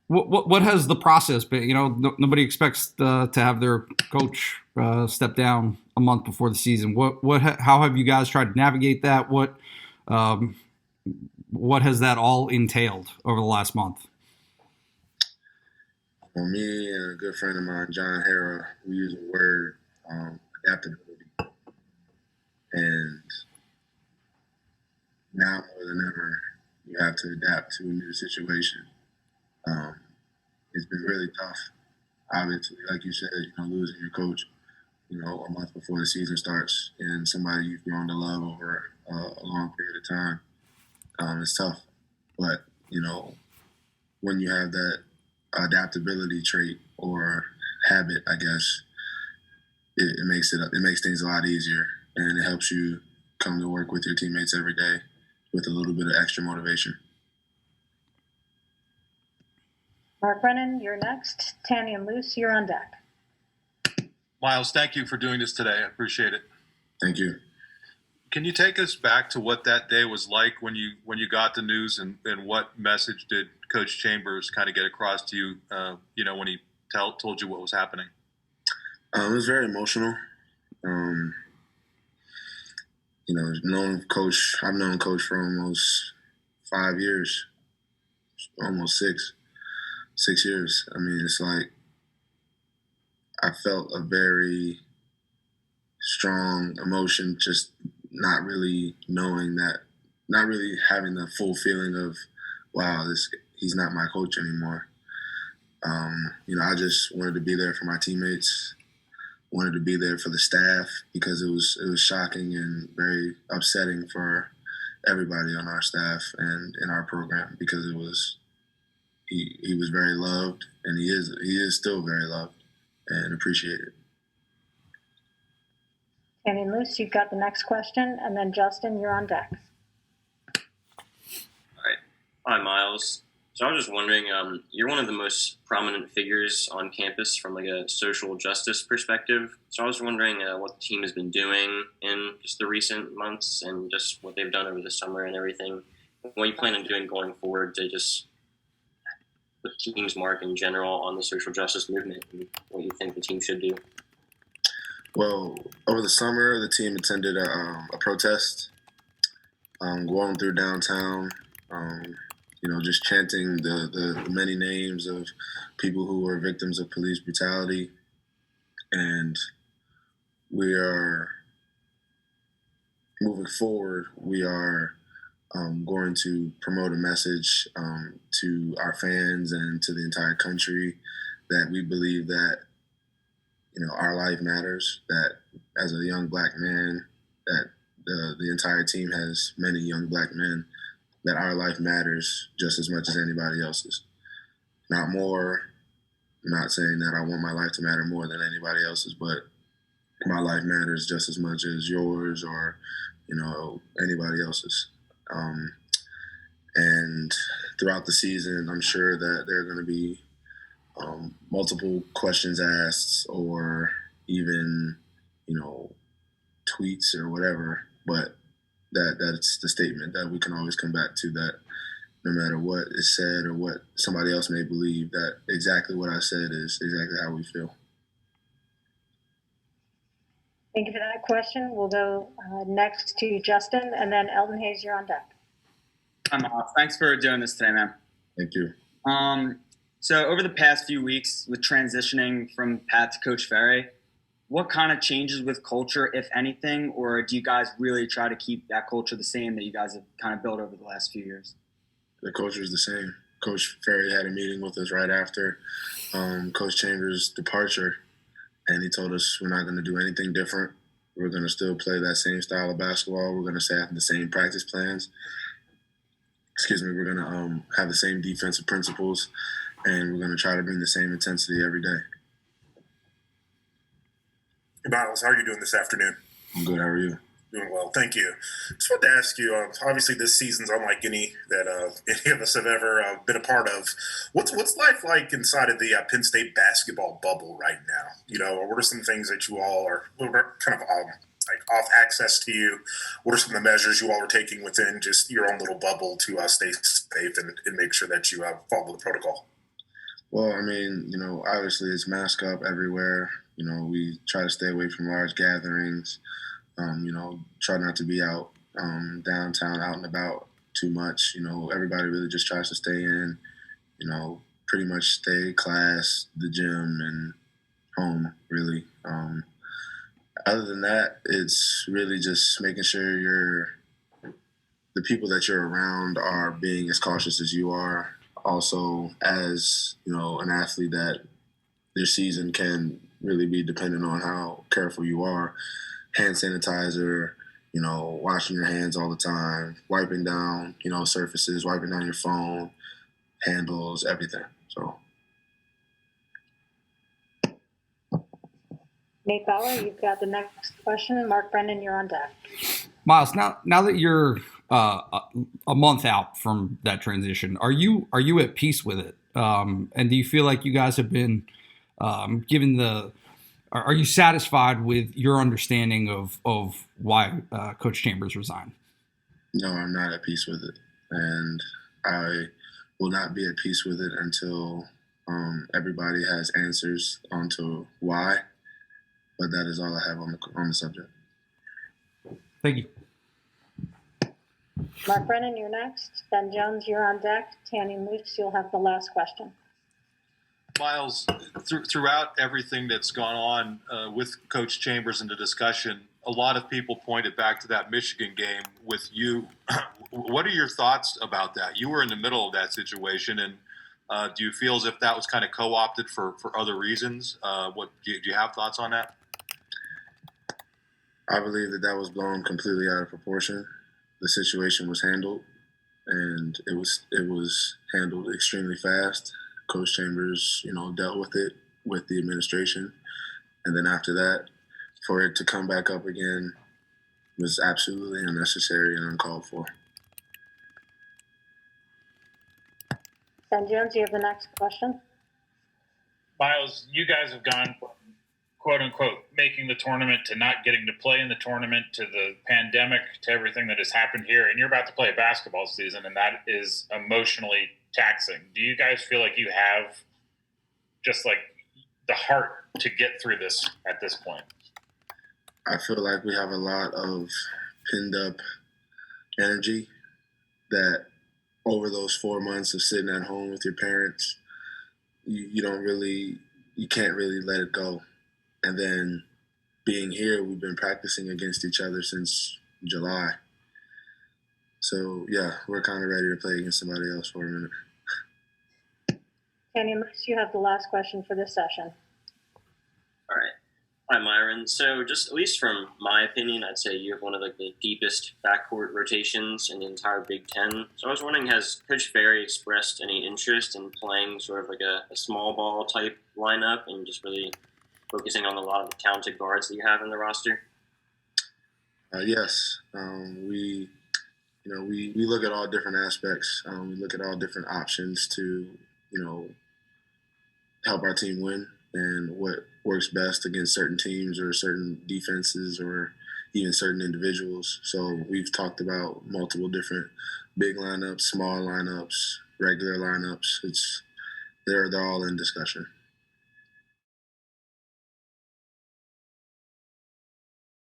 What has the process been? Nobody expects to have their coach step down a month before the season. How have you guys tried to navigate that? Um, what has that all entailed over the last month? Well, me and a good friend of mine, John Hara, we use a word, adaptability. And now more than ever, you have to adapt to a new situation. Um, it's been really tough. Obviously, like you said, losing your coach, a month before the season starts, and somebody you've grown to love over a long period of time. It's tough, but when you have that adaptability trait or habit, I guess it makes things a lot easier, and it helps you come to work with your teammates every day with a little bit of extra motivation. Mark Brennan, you're next. Tanny and Luce, you're on deck. Myles, thank you for doing this today. I appreciate it. Thank you. Can you take us back to what that day was like when you got the news, and what message did Coach Chambers kind of get across to you, when he told you what was happening? It was very emotional. I've known Coach for almost 5 years, almost 6 years. I mean, it's like I felt a very strong emotion, just not really knowing that, not really having the full feeling of, wow, he's not my coach anymore. I just wanted to be there for my teammates, wanted to be there for the staff, because it was shocking and very upsetting for everybody on our staff and in our program, because he was very loved, and he is still very loved and appreciated. Tanny and Luce, you've got the next question, and then Justin, you're on deck. All right. Hi, Myles. So I was just wondering, you're one of the most prominent figures on campus from like a social justice perspective. So I was wondering what the team has been doing in just the recent months, and just what they've done over the summer and everything. What you plan on doing going forward to just put the team's mark in general on the social justice movement, and what you think the team should do? Well, over the summer, the team attended a protest, going through downtown, just chanting the many names of people who were victims of police brutality. And we are moving forward. We are going to promote a message to our fans and to the entire country that we believe that our life matters, that as a young black man, that the entire team has many young black men, that our life matters just as much as anybody else's. Not more. I'm not saying that I want my life to matter more than anybody else's, but my life matters just as much as yours or, anybody else's. And throughout the season, I'm sure that there are going to be multiple questions asked, or even, tweets or whatever, but that's the statement that we can always come back to, that no matter what is said or what somebody else may believe, that exactly what I said is exactly how we feel. Thank you for that question. We'll go next to Justin, and then Eldon Hayes, you're on deck. I'm off. Thanks for doing this today, man. Thank you. So over the past few weeks, with transitioning from Pat to Coach Ferry, what kind of changes with culture, if anything, or do you guys really try to keep that culture the same that you guys have kind of built over the last few years? The culture is the same. Coach Ferry had a meeting with us right after Coach Chambers' departure, and he told us we're not going to do anything different. We're going to still play that same style of basketball. We're going to have the same practice plans. We're going to have the same defensive principles, and we're going to try to bring the same intensity every day. Myles, how are you doing this afternoon? I'm good. How are you? Doing well, thank you. Just wanted to ask you, obviously this season's unlike any that any of us have ever been a part of. What's life like inside of the Penn State basketball bubble right now? Or what are some things that you all are kind of like off access to you? What are some of the measures you all are taking within just your own little bubble to stay safe and make sure that you follow the protocol? Well, I mean, obviously it's mask up everywhere. We try to stay away from large gatherings. Try not to be out downtown, out and about too much. Everybody really just tries to stay in. Pretty much stay class, the gym, and home. Really. Other than that, it's really just making sure the people that you're around are being as cautious as you are. Also, as an athlete, that your season can really be dependent on how careful you are. Hand sanitizer, washing your hands all the time, wiping down, surfaces, wiping down your phone, handles, everything. So. Nate Bauer, you've got the next question. Mark Brennan, you're on deck. Myles, now that you're a month out from that transition, are you at peace with it? And do you feel like you guys have been given the? Are you satisfied with your understanding of why Coach Chambers resigned? No, I'm not at peace with it, and I will not be at peace with it until everybody has answers onto why. But that is all I have on the subject. Thank you. Mark Brennan, you're next. Ben Jones, you're on deck. Tanny Moose, you'll have the last question. Myles, throughout everything that's gone on with Coach Chambers in the discussion, a lot of people pointed back to that Michigan game with you. What are your thoughts about that? You were in the middle of that situation, and do you feel as if that was kind of co-opted for other reasons? Do you have thoughts on that? I believe that was blown completely out of proportion. The situation was handled, and it was handled extremely fast. Coach Chambers, dealt with it with the administration, and then after that, for it to come back up again was absolutely unnecessary and uncalled for. Ben Jones, you have the next question. Myles, you guys have gone from quote unquote making the tournament to not getting to play in the tournament to the pandemic to everything that has happened here, and you're about to play a basketball season, and that is emotionally taxing. Do you guys feel like you have just like the heart to get through this at this point? I feel like we have a lot of pinned up energy that over those 4 months of sitting at home with your parents, you can't really let it go. And then being here, we've been practicing against each other since July. So, yeah, we're kind of ready to play against somebody else for a minute. Tanny Moose, you have the last question for this session. All right. Hi, Myron. So just at least from my opinion, I'd say you have one of the deepest backcourt rotations in the entire Big Ten. So I was wondering, has Coach Ferry expressed any interest in playing sort of like a small ball type lineup and just really focusing on a lot of the talented guards that you have in the roster? Yes. We look at all different aspects. We look at all different options to, help our team win and what works best against certain teams or certain defenses or even certain individuals. So we've talked about multiple different big lineups, small lineups, regular lineups. They're all in discussion.